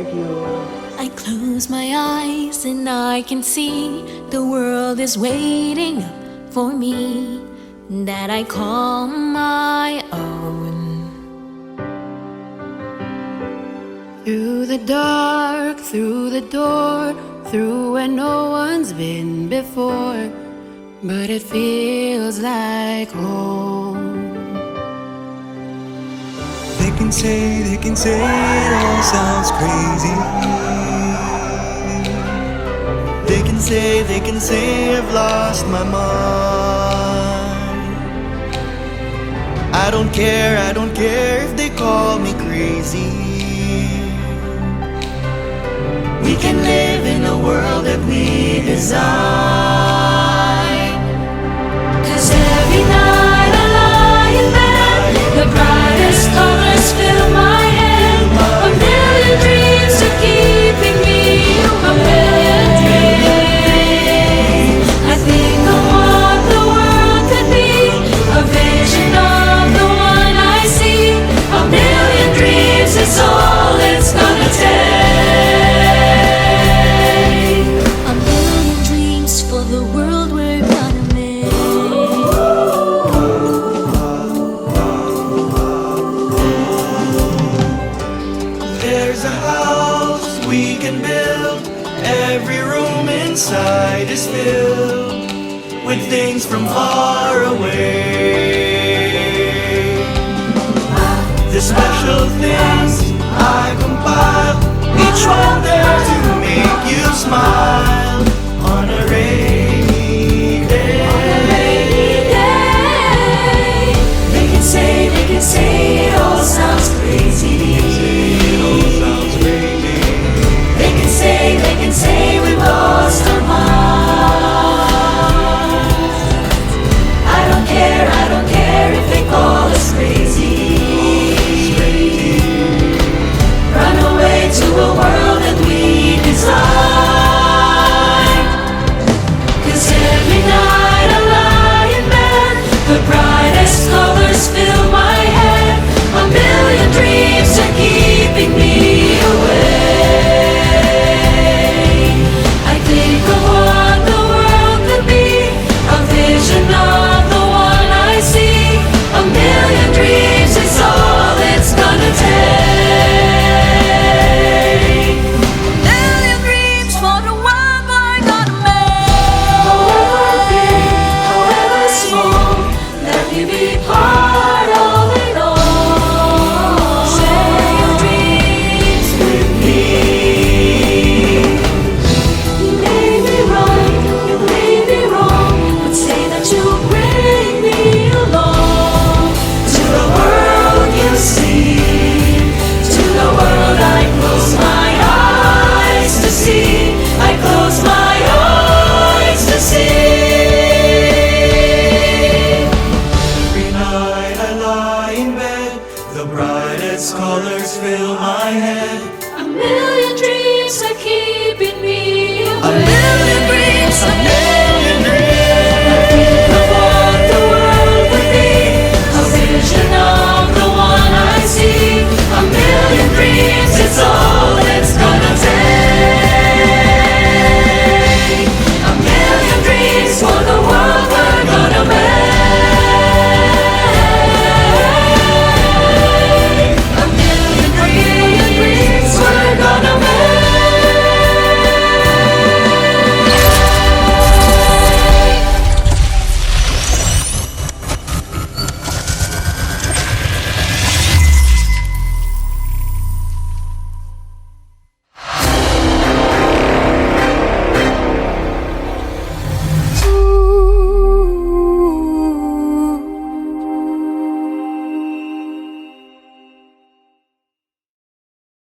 Thank you. I close my eyes and I can see the world is waiting up for me, that I call my own. Through the dark, through the door, through where no one's been before, but it feels like home. They can say it all sounds crazy. They can say I've lost my mind. I don't care if they call me crazy. We can live in a world that we design. 'Cause every night I lie in bed, the brightest colors fill my head. A million dreams are keeping me, a million dreams. I think of what the world could be, a vision of the one I see. A million dreams is all it's gonna take. A million dreams for the world we're gonna make. There's a house we can build. Every room inside is filled with things from far away. The special things I compile, each one there to make